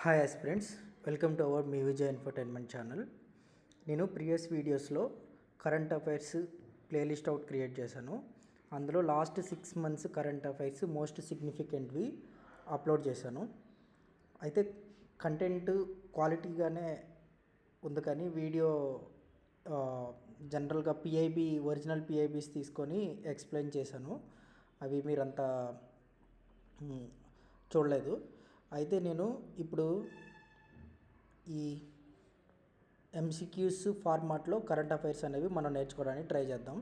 Hi aspirants, welcome to our మీ Vijay infotainment channel. నేను previous వీడియోస్లో current affairs playlist out create చేశాను. అందులో last 6 months current affairs most సిగ్నిఫికెంట్వి అప్లోడ్ చేశాను. అయితే కంటెంట్ క్వాలిటీగానే ఉంది, కానీ వీడియో జనరల్గా ఒరిజినల్ పిఐబీస్ తీసుకొని ఎక్స్ప్లెయిన్ చేశాను. అవి మీరంతా చూడలేదు. అయితే నేను ఇప్పుడు ఈ ఎంసీక్యూస్ ఫార్మాట్లో కరెంట్ అఫైర్స్ అనేవి మనం నేర్చుకోవడానికి ట్రై చేద్దాం.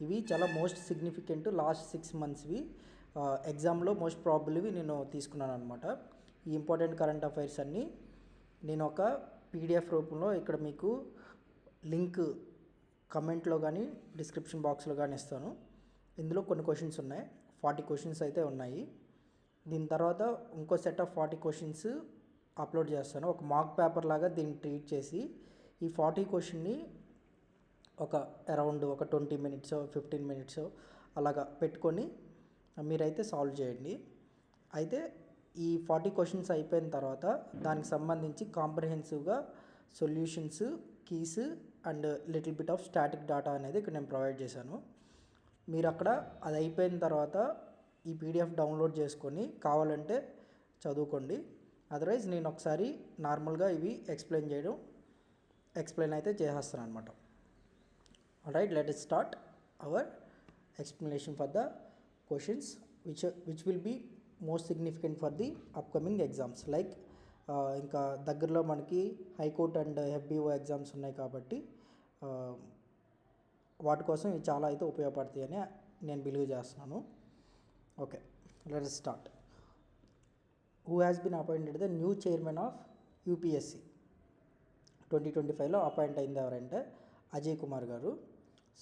ఇవి చాలా మోస్ట్ సిగ్నిఫికెంట్ లాస్ట్ 6 monthsవి ఎగ్జామ్లో మోస్ట్ ప్రాబబుల్వి నేను తీసుకున్నాను అనమాట. ఈ ఇంపార్టెంట్ కరెంట్ అఫైర్స్ అన్నీ నేను ఒక పీడిఎఫ్ రూపంలో ఇక్కడ మీకు లింక్ కమెంట్లో కానీ డిస్క్రిప్షన్ బాక్స్లో కానీ ఇస్తాను. ఇందులో కొన్ని క్వశ్చన్స్ ఉన్నాయి, 40 questions అయితే ఉన్నాయి. దీని తర్వాత ఇంకో సెట్ ఆఫ్ 40 questions అప్లోడ్ చేస్తాను. ఒక మాక్ పేపర్ లాగా దీన్ని ట్రీట్ చేసి ఈ 40 questions ఒక అరౌండ్ 20 minutes 15 minutes అలాగా పెట్టుకొని మీరైతే సాల్వ్ చేయండి. అయితే ఈ 40 questions అయిపోయిన తర్వాత దానికి సంబంధించి కాంప్రహెన్సివ్గా solutions, keys and little bit of static data అనేది ఇక్కడ నేను ప్రొవైడ్ చేశాను. మీరు అక్కడ అది అయిపోయిన తర్వాత ఈ పీడిఎఫ్ డౌన్లోడ్ చేసుకొని కావాలంటే చదువుకోండి. అదర్వైజ్ నేను ఒకసారి నార్మల్గా ఇవి ఎక్స్ప్లెయిన్ అయితే చేసేస్తాను అనమాట. Alright, let us start our explanation for the questions which will be most significant for the upcoming exams. Like ఇంకా దగ్గరలో మనకి హైకోర్ట్ అండ్ ఎఫ్బిఓ ఎగ్జామ్స్ ఉన్నాయి కాబట్టి వాటి కోసం ఇవి చాలా అయితే ఉపయోగపడతాయి అని నేను బిలీవ్ చేస్తున్నాను. Okay, let us start. Who has been appointed the new chairman of UPSC 2025లో అపాయింట్ అయింది ఎవరంటే అజయ్ కుమార్ గారు.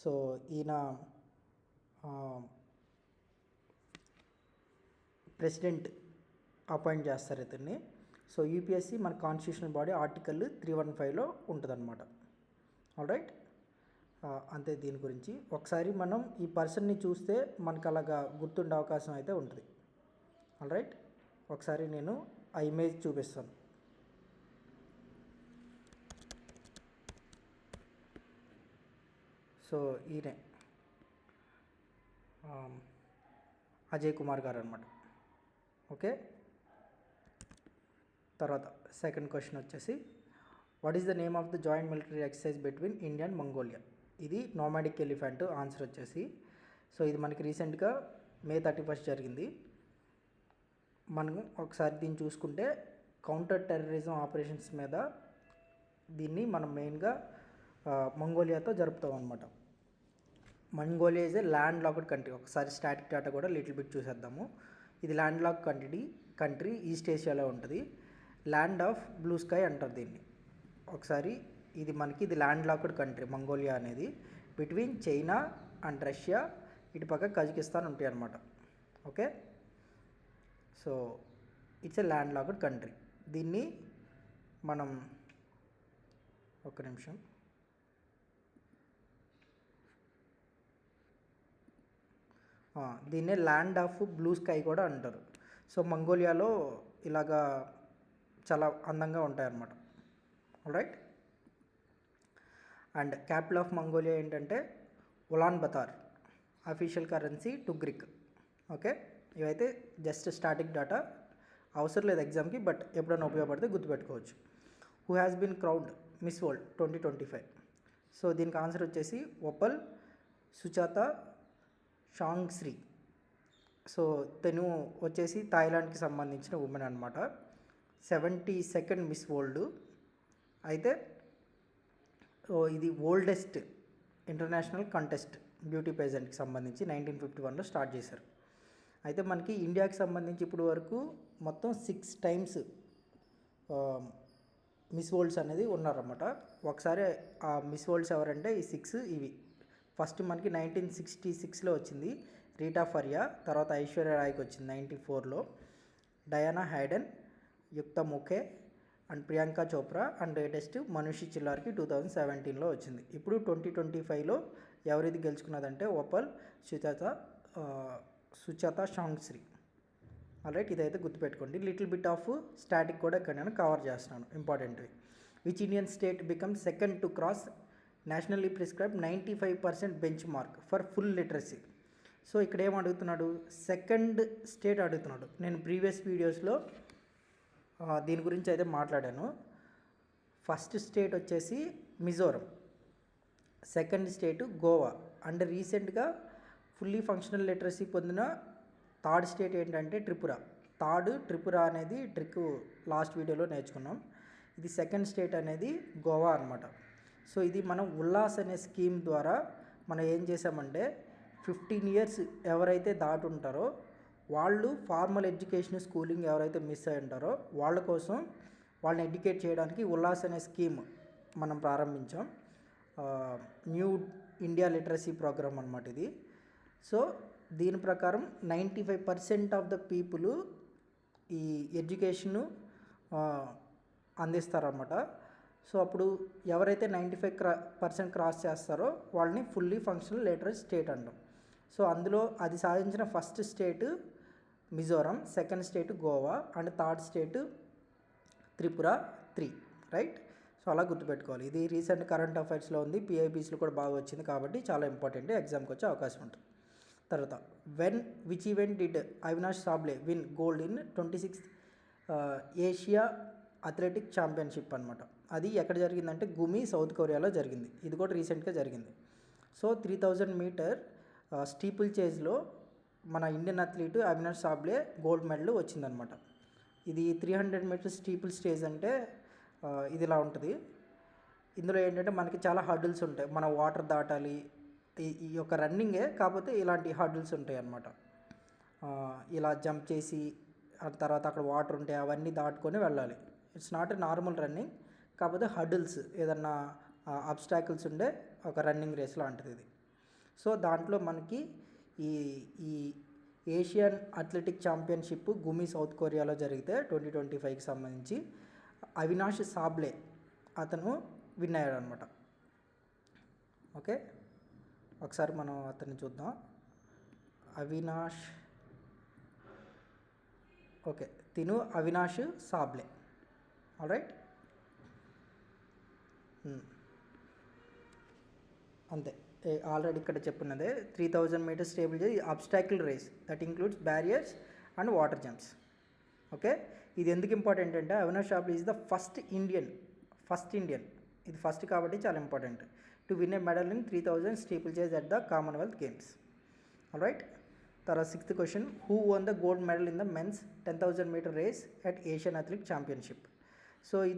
సో ఈయన ప్రెసిడెంట్ అపాయింట్ చేస్తారు ఇతన్ని. సో యూపీఎస్సి మన కాన్స్టిట్యూషనల్ బాడీ ఆర్టికల్ 315లో ఉంటుందన్నమాట. ఆల్రైట్, అంతే. దీని గురించి ఒకసారి మనం ఈ పర్సన్ని చూస్తే మనకు అలాగా గుర్తుండే అవకాశం అయితే ఉంటుంది. ఆల్రైట్, ఒకసారి నేను ఆ ఇమేజ్ చూపిస్తాను. సో ఈయనే అజయ్ కుమార్ గారు అనమాట. ఓకే, తర్వాత సెకండ్ క్వశ్చన్ వచ్చేసి what is the name of the joint military exercise between India and Mongolia? ఇది నోమాడిక్ ఎలిఫెంట్. ఆన్సర్ వచ్చేసి, సో ఇది మనకి రీసెంట్గా May 31 జరిగింది. మనం ఒకసారి దీన్ని చూసుకుంటే కౌంటర్ టెర్రరిజం ఆపరేషన్స్ మీద దీన్ని మనం మెయిన్గా మంగోలియాతో జరుపుతాం అనమాట. Mongolia is a land locked country. ఒకసారి స్టాటిక్ డేటా కూడా లిటిల్ బిట్ చూసేద్దాము. ఇది ల్యాండ్ లాక్ కంట్రీ ఈస్ట్ ఏషియాలో ఉంటుంది. ల్యాండ్ ఆఫ్ బ్లూ స్కై అంటారు దీన్ని. ఒకసారి ఇది ల్యాండ్ లాక్డ్ కంట్రీ మంగోలియా అనేది. బిట్వీన్ చైనా అండ్ రష్యా, ఇటు పక్క కజకిస్తాన్ ఉంటాయి అన్నమాట. Okay, so it's a land locked country. దీన్ని మనం ఒక్క నిమిషం దీన్నే ల్యాండ్ ఆఫ్ బ్లూ స్కై కూడా అంటారు. సో మంగోలియాలో ఇలాగా చాలా అందంగా ఉంటాయన్నమాట. Alright, and capital of Mongolia ఏంటంటే Ulaanbaatar. Official currency tugrik. Okay, ఇవైతే జస్ట్ స్టాటిక్ డేటా, అవసరం లేదు ఎగ్జామ్కి, బట్ ఎప్పుడైనా ఉపయోగపడితే గుర్తుపెట్టుకోవచ్చు. Who has been crowned miss world 2025? So దీనికి ఆన్సర్ వచ్చేసి ఒపల్ సుచాత షాంగ్శ్రీ. సో తను వచ్చేసి థాయిలాండ్కి సంబంధించిన ఉమెన్ అనమాట. 72nd miss world. అయితే ఇది ఓల్డెస్ట్ ఇంటర్నేషనల్ కంటెస్ట్ బ్యూటీ పేజెంట్కి సంబంధించి 1951లో స్టార్ట్ చేశారు. అయితే మనకి ఇండియాకి సంబంధించి ఇప్పుడు వరకు మొత్తం 6 times మిస్ వరల్డ్స్ అనేది ఉన్నారన్నమాట. ఒకసారి ఆ మిస్ వరల్డ్స్ ఎవరంటే ఈ 6 ఇవి. ఫస్ట్ మనకి 1966లో వచ్చింది రీటా ఫరియా, తర్వాత ఐశ్వర్య రాయ్కి వచ్చింది 94లో, Diana Hayden, Yukta Mookhey and Priyanka Chopra, and latest Manushi చిల్లార్కి 2017లో వచ్చింది. ఇప్పుడు 2025లో ఎవరిది గెలుచుకున్నదంటే ఒపల్ సుచాత షాంగ్శ్రీ. ఆల్రైట్, ఇదైతే గుర్తుపెట్టుకోండి. లిటిల్ బిట్ ఆఫ్ స్టాటిక్ కూడా ఇక్కడ నేను కవర్ చేస్తున్నాను ఇంపార్టెంట్వి. Which Indian state become second to cross nationally prescribe 95% benchmark for full literacy. So ఇక్కడ ఏం అడుగుతున్నాడు, సెకండ్ స్టేట్ అడుగుతున్నాడు. నేను ప్రీవియస్ వీడియోస్లో దీని గురించి అయితే మాట్లాడాను. ఫస్ట్ స్టేట్ వచ్చేసి Mizoram, second state Goa, and రీసెంట్గా ఫుల్లీ ఫంక్షనల్ లిటరసీ పొందిన థర్డ్ స్టేట్ ఏంటంటే త్రిపుర అనేది ట్రిక్ లాస్ట్ వీడియోలో నేర్చుకున్నాం. ఇది సెకండ్ స్టేట్ అనేది గోవా అనమాట. సో ఇది మనం ఉల్లాస్ అనే స్కీమ్ ద్వారా మనం ఏం చేసామంటే 15 years ఎవరైతే దాటి ఉంటారో వాళ్ళు ఫార్మల్ ఎడ్యుకేషన్ స్కూలింగ్ ఎవరైతే మిస్ అయి ఉంటారో వాళ్ళ కోసం వాళ్ళని ఎడ్యుకేట్ చేయడానికి ఉల్లాస్ అనే స్కీమ్ మనం ప్రారంభించాం. న్యూ ఇండియా లిటరసీ ప్రోగ్రామ్ అనమాట ఇది. సో దీని ప్రకారం 95% ఆఫ్ ద పీపుల్ ఈ ఎడ్యుకేషను అందిస్తారన్నమాట. సో అప్పుడు ఎవరైతే 95% క్రాస్ చేస్తారో వాళ్ళని ఫుల్లీ ఫంక్షనల్ లిటరసీ స్టేట్ అంటాం. సో అందులో అది సాధించిన first state Mizoram, second state Goa, and third state Tripura 3, right. So అలా గుర్తుపెట్టుకోవాలి. ఇది రీసెంట్ కరెంట్ అఫైర్స్లో ఉంది, పిఐబీస్లో కూడా బాగా వచ్చింది కాబట్టి చాలా ఇంపార్టెంట్, ఎగ్జామ్కి వచ్చే అవకాశం ఉంటుంది. తర్వాత which event did Avinash Sable win gold in 26th Asia athletic championship అనమాట. అది ఎక్కడ జరిగిందంటే గుమి, సౌత్ కొరియాలో జరిగింది. ఇది కూడా రీసెంట్గా జరిగింది. సో 3000 మీటర్ స్టీపుల్ చేజ్లో మన Indian athlete Avinash Sable gold medal వచ్చిందనమాట. ఇది 300 మీటర్స్ స్టీపుల్ స్టేజ్ అంటే ఇది ఇలా ఉంటుంది. ఇందులో ఏంటంటే మనకి చాలా హర్డిల్స్ ఉంటాయి, మన వాటర్ దాటాలి, ఈ యొక్క రన్నింగే కాకపోతే ఇలాంటి హర్డిల్స్ ఉంటాయి అన్నమాట. ఇలా జంప్ చేసి తర్వాత అక్కడ వాటర్ ఉంటాయి, అవన్నీ దాటుకొని వెళ్ళాలి. It's not a normal running, కాకపోతే హర్డిల్స్ ఏదన్నా అబ్స్టాకిల్స్ ఉండే ఒక రన్నింగ్ రేస్ లాంటిది ఇది. సో దాంట్లో మనకి ఈ ఏషియన్ అథ్లెటిక్ ఛాంపియన్షిప్ గుమి సౌత్ కొరియాలో జరిగితే 2025కి సంబంధించి అవినాష్ సాబ్లే అతను విన్ అయ్యాడు అనమాట. ఓకే, ఒకసారి మనం అతన్ని చూద్దాం. అవినాష్ సాబ్లే, ఆల్రైట్. అంతే, ఆల్రెడీ ఇక్కడ చెప్పున్నదే 3000 metres steeplechase obstacle race that includes barriers and water jumps. Okay, ఇది ఎందుకు ఇంపార్టెంట్ అంటే అవినాష్ సాబ్లే ఈజ్ ద ఫస్ట్ ఇండియన్, ఇది ఫస్ట్ కాబట్టి చాలా important, to win a medal in 3000 steeplechase at the Commonwealth Games. Alright. తర్వాత 6th question, who won the gold medal in the men's 10,000 metre race at Asian athletic championship. So ఈ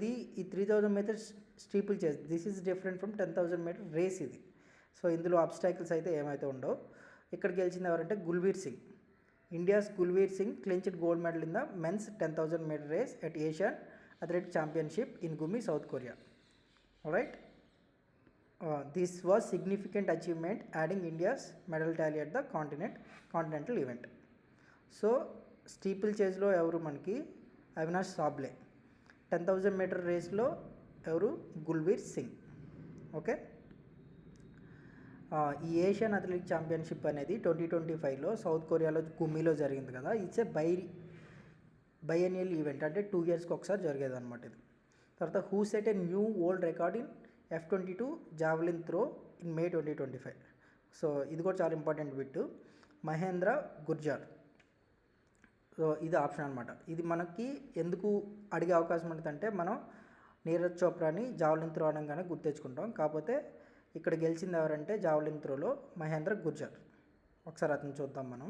3000 metres steeplechase, this is different from 10,000 metre race ఇది. So ఇందులో obstacles అయితే ఏమైతే ఉండవు. ఇక్కడ గెలిచింది ఎవరంటే Gulveer Singh. India's Gulveer Singh clinched gold medal in the men's 10,000 metre race at Asian athletic championship in Gumi South Korea. Right. This was significant achievement, adding India's medal tally at the continental event. So steeple చేజ్లో ఎవరు మనకి Avinash Sable, 10,000 metre రేస్లో ఎవరు Gulveer Singh. Okay, ఈ Asian athletic championship అనేది 2025లో south కొరియాలో గుమిలో జరిగింది కదా. ఇట్స్ ఏ బైఎనియల్ ఈవెంట్, అంటే 2 yearsకి ఒకసారి జరిగేది అనమాట ఇది. తర్వాత who set a new world record in F22 javelin throw in May 2025. So ఇది కూడా చాలా important bit, Mahendra Gurjar. So ఇది ఆప్షన్ అనమాట. ఇది మనకి ఎందుకు అడిగే అవకాశం ఉంటుందంటే మనం నీరజ్ చోప్రాని జావలిన్ త్రో అనగానే గుర్తెచ్చుకుంటాం, కాకపోతే ఇక్కడ గెలిచింది ఎవరంటే జావలిన్ త్రోలో మహేంద్ర గుర్జార్. ఒకసారి అతను చూద్దాం మనం.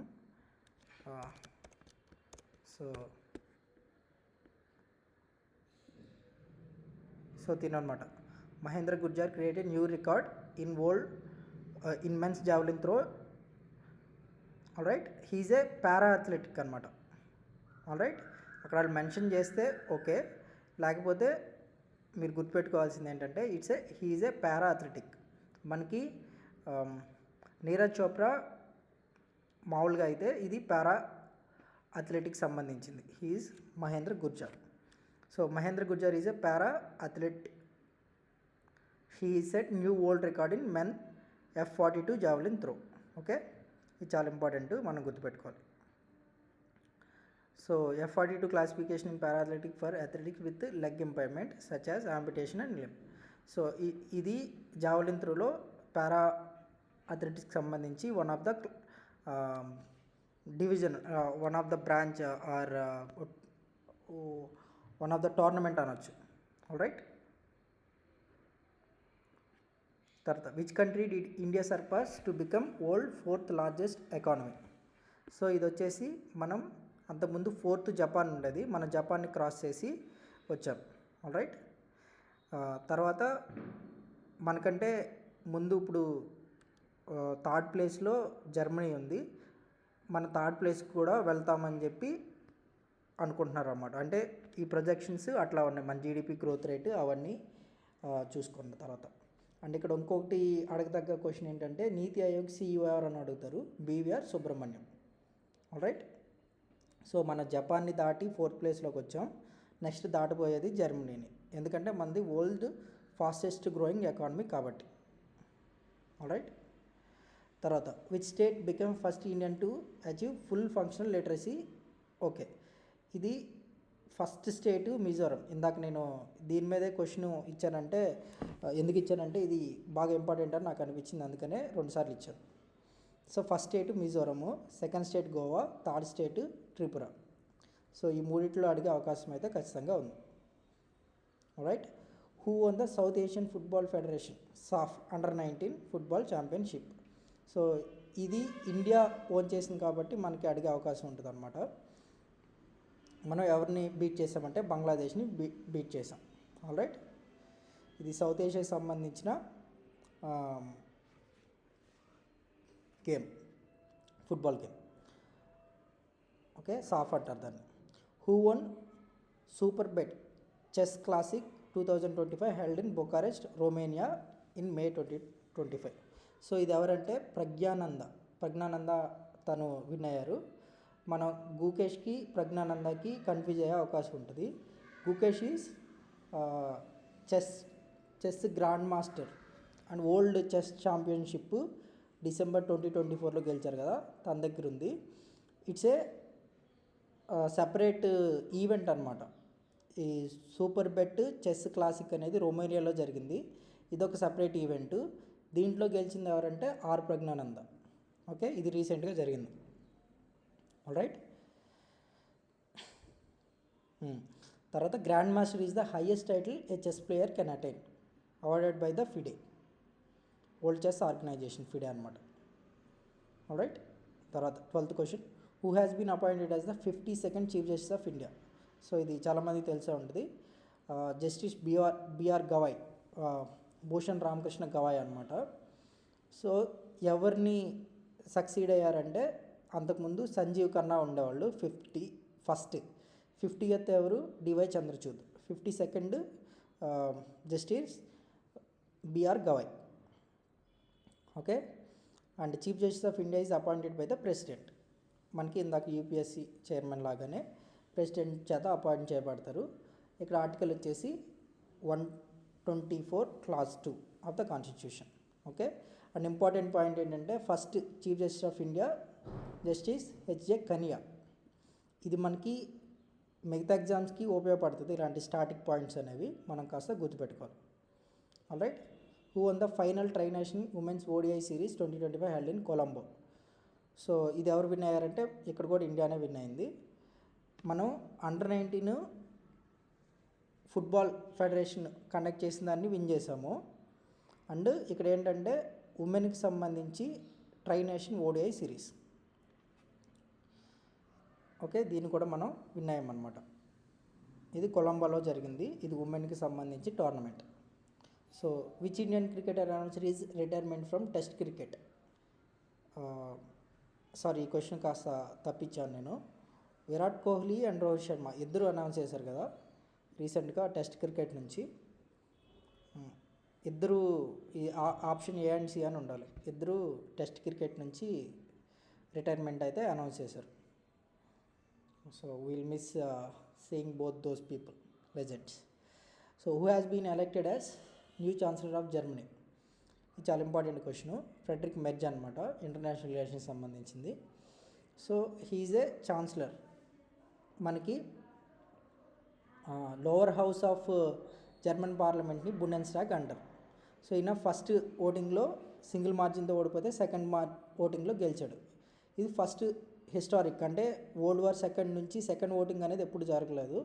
సో తినమాట Mahendra Gurjar created new record in in men's javelin throw. Alright, he's a para athletic అనమాట. ఆల్రైట్, అక్కడ వాళ్ళు మెన్షన్ చేస్తే ఓకే, లేకపోతే మీరు గుర్తుపెట్టుకోవాల్సింది ఏంటంటే హీజ్ ఏ పారా అథ్లెటిక్. మనకి నీరజ్ చోప్రా మామూలుగా అయితే ఇది పారా అథ్లెటిక్ సంబంధించింది. He is Mahendra Gurjar. So Mahendra Gurjar is a para athlete. He set new world record in men F42 javelin throw. Okay, ఇది చాలా ఇంపార్టెంట్, మనం గుర్తుపెట్టుకోవాలి. So F42 classification in parathletic for athletics with leg impairment such as amputation and limb. So ఇది javelin త్రోలో para అథ్లెటిక్స్కి సంబంధించి one of the division, one of the branch or one of the tournament అనొచ్చు. Alright. తర్వాత which country did India surpass to become world 4th largest economy. So ఇది వచ్చేసి మనం అంతకుముందు 4th జపాన్ ఉండేది, మనం జపాన్ని క్రాస్ చేసి వచ్చాం. ఆల్రైట్. తర్వాత మనకంటే ముందు ఇప్పుడు 3rd ప్లేస్లో జర్మనీ ఉంది, మన 3rd ప్లేస్కి కూడా వెళ్తామని చెప్పి అనుకుంటున్నారు అన్నమాట. అంటే ఈ ప్రొజెక్షన్స్ అట్లా ఉన్నాయి, మన జీడిపి గ్రోత్ రేటు అవన్నీ చూసుకున్న తర్వాత. అండ్ ఇక్కడ ఇంకొకటి అడగదగ్గ క్వశ్చన్ ఏంటంటే నీతి ఆయోగ్ CEO ఎవరు అని అడుగుతారు, బీవీఆర్ సుబ్రహ్మణ్యం. ఆల్రైట్. సో మన జపాన్ని దాటి 4th ప్లేస్లోకి వచ్చాం, నెక్స్ట్ దాటిపోయేది జర్మనీని, ఎందుకంటే మనది వరల్డ్ ఫాస్టెస్ట్ గ్రోయింగ్ ఎకానమీ కాబట్టి. ఆల్రైట్. తర్వాత which state become first Indian to achieve full functional literacy. Okay, ఇది ఫస్ట్ స్టేటు మిజోరం. ఇందాక నేను దీని మీదే క్వశ్చన్ ఇచ్చానంటే ఎందుకు ఇచ్చానంటే ఇది బాగా ఇంపార్టెంట్ అని నాకు అనిపించింది, అందుకనే 2 సార్లు ఇచ్చాను. సో ఫస్ట్ స్టేటు మిజోరము, సెకండ్ స్టేట్ గోవా, 3rd స్టేటు త్రిపుర. సో ఈ మూడిట్లో అడిగే అవకాశం అయితే ఖచ్చితంగా ఉంది. Right. Who won the south Asian football federation సాఫ్ అండర్-19 ఫుట్బాల్ ఛాంపియన్షిప్. సో ఇది ఇండియా ఓన్ చేసింది కాబట్టి మనకి అడిగే అవకాశం ఉంటుంది అన్నమాట. మనం ఎవరిని బీట్ చేసామంటే బంగ్లాదేశ్ని బీట్ చేసాం. ఆల్రైట్. ఇది సౌత్ ఏషియాకి సంబంధించిన game, football game. Okay, SAFF అంటారు దాన్ని. Who won Superbet chess classic 2025 held in Bucharest Romania in May 2025. So ఇది ఎవరంటే ప్రజ్ఞానంద తను విన్ అయ్యారు. మనం గుకేష్కి ప్రజ్ఞానందకి కన్ఫ్యూజ్ అయ్యే అవకాశం ఉంటుంది. Gukesh is chess grand master and world chess championship December 2024లో గెలిచారు కదా, తన దగ్గర ఉంది. ఇట్స్ ఏ సెపరేట్ ఈవెంట్ అనమాట. ఈ సూపర్ బెట్ చెస్ క్లాసిక్ అనేది రొమేనియాలో జరిగింది, ఇదొక సెపరేట్ ఈవెంట్. దీంట్లో గెలిచింది ఎవరంటే ప్రజ్ఞానంద. ఓకే, ఇది రీసెంట్గా జరిగింది. ఆల్రైట్. తర్వాత grandmaster is the highest title a chess player can attain, awarded by the FIDE, world chess organization, FIDE అనమాట. ఆల్రైట్. తర్వాత 12th question, who has been appointed as the 52nd chief justice of India. So ఇది చాలామంది తెలిసే ఉంటుంది. Justice BR Gavai, Bhushan Ramakrishna Gavai అనమాట. So ఎవరిని succeed అయ్యారంటే అంతకుముందు సంజీవ్ ఖన్నా ఉండేవాళ్ళు 50th ఎవరు, DY Chandrachud. 52nd justice BR Gavai. Okay. And chief justice of India is appointed by the president. మనకి ఇందాక యూపీఎస్సీ చైర్మన్ లాగానే ప్రెసిడెంట్ చేత అపాయింట్ చేయబడతారు. ఇక్కడ ఆర్టికల్ వచ్చేసి 124 Clause 2 of the constitution. Okay. And important point ఏంటంటే first chief justice of India justice HJ Kania. ఇది మనకి మిగతా ఎగ్జామ్స్కి ఉపయోగపడుతుంది, ఇలాంటి స్టాటిక్ పాయింట్స్ అనేవి మనం కాస్త గుర్తుపెట్టుకోవాలి. Alright. Who won the final tri nation women's ODI series 2025 held in Colombo. So ఇది ఎవరు విన్ అయ్యారంటే ఇక్కడ కూడా ఇండియానే విన్ అయింది. మనం అండర్-19 ఫుట్బాల్ ఫెడరేషన్ కండక్ట్ చేసిన దాన్ని విన్ చేసాము. అండ్ ఇక్కడ ఏంటంటే ఉమెన్కి సంబంధించి tri nation ODI series. Okay, దీన్ని కూడా మనం విన్ అయ్యామన్నమాట. ఇది కొలంబోలో జరిగింది, ఇది ఉమెన్కి సంబంధించి tournament. So which Indian cricketer announced is retirement from test cricket. Sorry, ఈ క్వశ్చన్ కాస్త తప్పించాను నేను. విరాట్ కోహ్లీ అండ్ రోహిత్ శర్మ ఇద్దరు అనౌన్స్ చేశారు కదా రీసెంట్గా టెస్ట్ క్రికెట్ నుంచి. ఇద్దరు ఈ ఆప్షన్ A and C అని ఉండాలి. ఇద్దరు టెస్ట్ క్రికెట్ నుంచి రిటైర్మెంట్ అయితే అనౌన్స్ చేశారు. So we'll miss seeing both those people, legends. So who has been elected as new chancellor of Germany. ఇది చాలా ఇంపార్టెంట్ క్వశ్చన్. ఫ్రెడరిక్ మెర్జ్ అనమాట, ఇంటర్నేషనల్ రిలేషన్స్ సంబంధించింది. సో హీఈస్ ఏ ఛాన్సలర్ మనకి lower house of German పార్లమెంట్ని Bundestag అంటారు. So ఈయన first ఓటింగ్లో single మార్జిన్తో ఓడిపోతే సెకండ్ ఓటింగ్లో గెలిచాడు. ఇది ఫస్ట్ హిస్టారిక్, అంటే వరల్డ్ వార్ సెకండ్ నుంచి సెకండ్ ఓటింగ్ అనేది ఎప్పుడు జరగలేదు.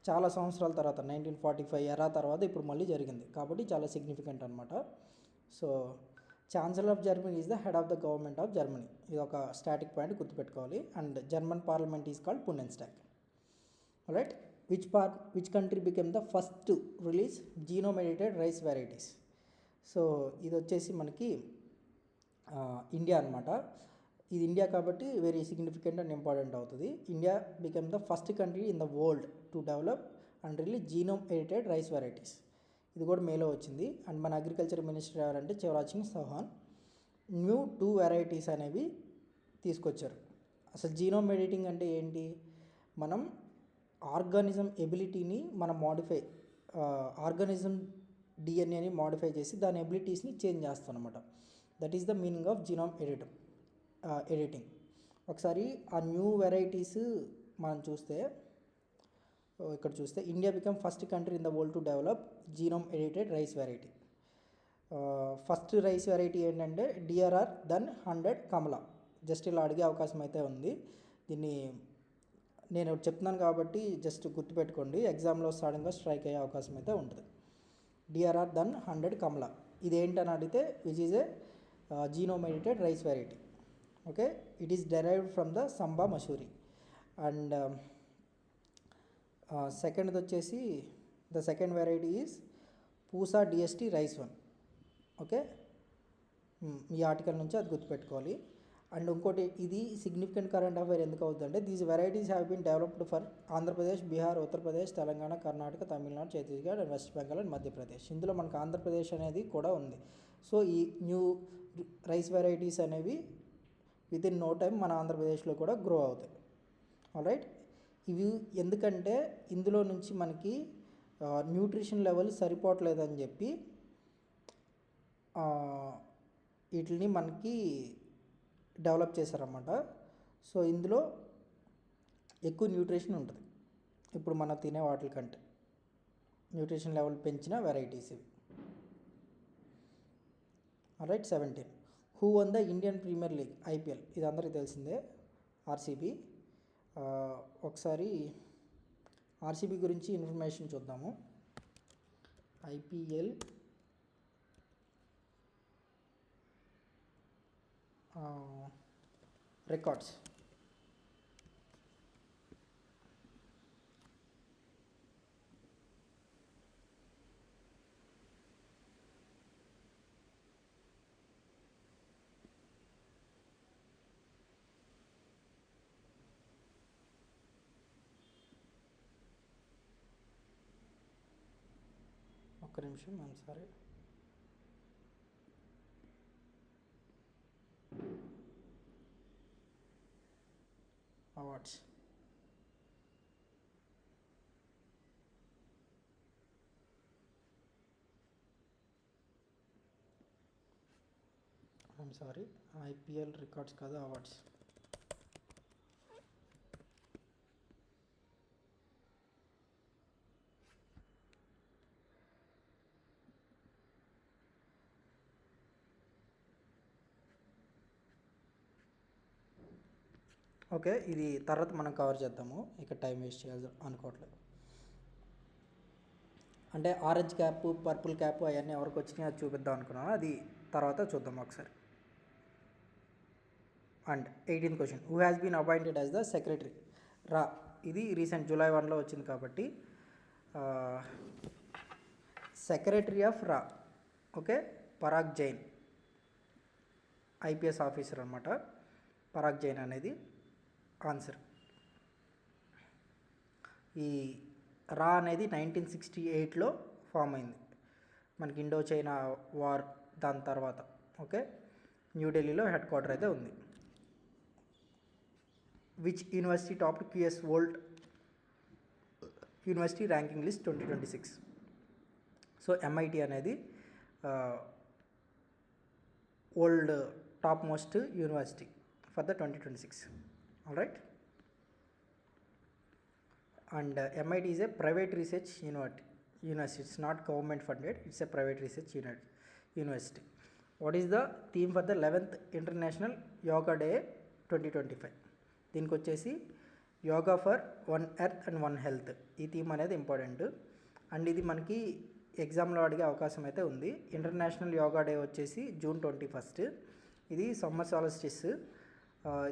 చాలా సంవత్సరాల తర్వాత 1945 ఎరా తర్వాత ఇప్పుడు మళ్ళీ జరిగింది, కాబట్టి చాలా సిగ్నిఫికెంట్ అనమాట. So chancellor of Germany is the head of the government of Germany. ఇది ఒక స్టాటిక్ పాయింట్ గుర్తుపెట్టుకోవాలి. And German parliament is called Bundestag. Right. Which country became the first to release genome edited rice varieties? So ఇది వచ్చేసి మనకి India అనమాట. ఇది India కాబట్టి very significant and important అవుతుంది. India became the first country in the world to develop and release genome edited rice varieties. ఇది కూడా మేలో వచ్చింది. అండ్ మన అగ్రికల్చర్ మినిస్టర్ ఎవరంటే శివరాజ్ సింగ్ చౌహాన్. న్యూ 2 వెరైటీస్ అనేవి తీసుకొచ్చారు. అసలు జీనోమ్ ఎడిటింగ్ అంటే ఏంటి? మనం ఆర్గానిజం ఎబిలిటీని మనం ఆర్గానిజం డిఎన్ఏని మాడిఫై చేసి దాని ఎబిలిటీస్ని చేంజ్ చేస్తాం అనమాట. That is the meaning of genome editing. ఒకసారి ఆ న్యూ వెరైటీస్ మనం చూస్తే, ఇక్కడ చూస్తే India become first country in the world to develop genome edited rice variety. First rice variety ఏంటంటే డిఆర్ఆర్ దెన్ 100 కమలా. జస్ట్ ఇలా అడిగే అవకాశం అయితే ఉంది. దీన్ని నేను చెప్తున్నాను కాబట్టి జస్ట్ గుర్తుపెట్టుకోండి, ఎగ్జామ్లో సడన్గా స్ట్రైక్ అయ్యే అవకాశం అయితే ఉంటుంది. DRR then 100 Kamala. ఇదేంటని అడిగితే which is a genome edited rice variety. Okay, it is derived from the Samba Mahsuri. And సెకండ్ది వచ్చేసి the second variety is Pusa DST rice 1. Okay, ఈ ఆర్టికల్ నుంచి అది గుర్తుపెట్టుకోవాలి. అండ్ ఇంకోటి, ఇది సిగ్నిఫికెంట్ కరెంట్ అఫైర్ ఎందుకు అవుతుందంటే these varieties have been developed for Andhra Pradesh, Bihar, Uttar Pradesh, Telangana, Karnataka, Tamil Nadu, Chhattisgarh and West Bengal and Madhya Pradesh. ఇందులో మనకు ఆంధ్రప్రదేశ్ అనేది కూడా ఉంది. సో ఈ న్యూ రైస్ వెరైటీస్ అనేవి విత్ ఇన్ నో టైం మన ఆంధ్రప్రదేశ్లో కూడా గ్రో అవుతాయి. ఆల్రైట్. ఇవి ఎందుకంటే ఇందులో నుంచి మనకి న్యూట్రిషన్ లెవెల్ సరిపోవట్లేదని చెప్పి వీటిని మనకి డెవలప్ చేశారన్నమాట. సో ఇందులో ఎక్కువ న్యూట్రిషన్ ఉంటుంది ఇప్పుడు మనం తినే వాటి కంటే. న్యూట్రిషన్ లెవెల్ పెంచిన వెరైటీస్ ఇవి. Right. 17 who won the Indian Premier League IPL? ఇది అందరికీ తెలిసిందే, ఆర్సీబీ. ఒకసారి ఆర్సీబీ గురించి ఇన్ఫర్మేషన్ చూద్దాము. IPL records. ఒక్క నిమిషం, సరే. అవార్డ్స్. సారీ, ఐపీఎల్ రికార్డ్స్ కాదు, అవార్డ్స్. ఓకే, ఇది తర్వాత మనం కవర్ చేద్దాము, ఇక టైం వేస్ట్ చేయాలి అనుకోవట్లేదు. అంటే ఆరెంజ్ క్యాప్, పర్పుల్ క్యాప్ అవన్నీ ఎవరికి వచ్చినాయి అది చూపిద్దాం అనుకున్నాను, అది తర్వాత చూద్దాం ఒకసారి. And 18th question, who has been appointed as the secretary? రా. ఇది రీసెంట్ July 1లో వచ్చింది కాబట్టి సెక్రటరీ ఆఫ్ రా. Okay, Parag Jain, IPS officer అనమాట. పరాగ్ జైన్ అనేది ఆన్సర్. ఈ రా అనేది 1968లో ఫామ్ అయింది, మనకి ఇండో చైనా వార్ దాని తర్వాత. ఓకే, న్యూఢిల్లీలో హెడ్ క్వార్టర్ అయితే ఉంది. Which university top QS world university ranking list 2026? So MIT అనేది world top most university for the 2026. Alright. and MIT is a private research university. It's not government funded, it's a private research university. What is the theme for the 11th International Yoga Day 2025? దీనికి వచ్చేసి yoga for one earth and one health, ఈ theme అనేది important. And ఇది మనకి ఎగ్జామ్లో అడిగే అవకాశం అయితే ఉంది. ఇంటర్నేషనల్ యోగా డే వచ్చేసి June 21. ఇది సమ్మర్ సాల్స్టిస్.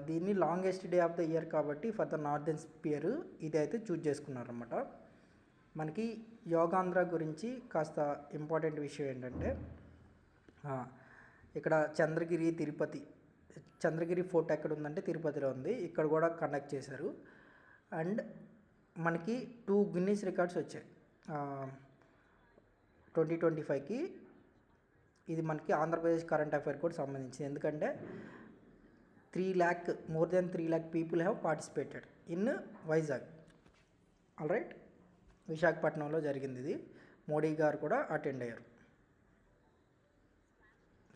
దీన్ని longest day of the year కాబట్టి ఫర్ ద నార్దర్న్ స్పియర్ ఇది అయితే చూజ్ చేసుకున్నారన్నమాట. మనకి యోగాంధ్ర గురించి కాస్త ఇంపార్టెంట్ విషయం ఏంటంటే, ఇక్కడ చంద్రగిరి ఫోర్ట్ ఎక్కడ ఉందంటే తిరుపతిలో ఉంది. ఇక్కడ కూడా కండక్ట్ చేశారు. అండ్ మనకి 2 గిన్నీస్ రికార్డ్స్ వచ్చాయి 2025కి. ఇది మనకి ఆంధ్రప్రదేశ్ కరెంట్ అఫైర్ కూడా సంబంధించింది. ఎందుకంటే more than 3 lakh people have participated in Vizag. All right, విశాఖపట్నంలో జరిగింది ఇది. మోడీ గారు కూడా అటెండ్ అయ్యారు.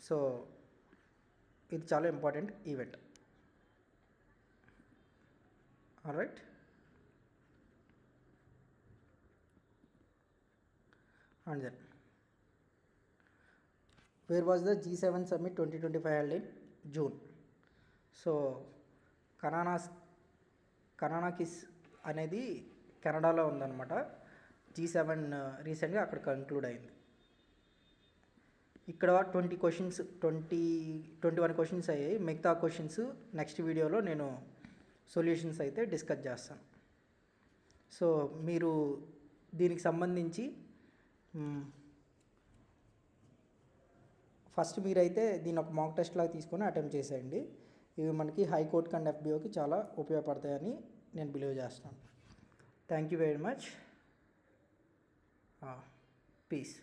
సో ఇది చాలా important event. All right, and then where was the G7 summit 2025 held in June? So Kananaskis అనేది కెనడాలో ఉందన్నమాట. G7 రీసెంట్గా అక్కడ కంక్లూడ్ అయింది. ఇక్కడ 21 క్వశ్చన్స్ అయ్యాయి. మిగతా క్వశ్చన్స్ నెక్స్ట్ వీడియోలో నేను సొల్యూషన్స్ అయితే డిస్కస్ చేస్తాను. సో మీరు దీనికి సంబంధించి ఫస్ట్ మీరైతే దీని ఒక మాక్ టెస్ట్ లాగా తీసుకొని అటెంప్ట్ చేసేయండి. ఇవి మనకి హైకోర్టుకి అండ్ FBOకి చాలా ఉపయోగపడతాయని నేను బిలీవ్ చేస్తున్నాను. Thank you very much. Piece.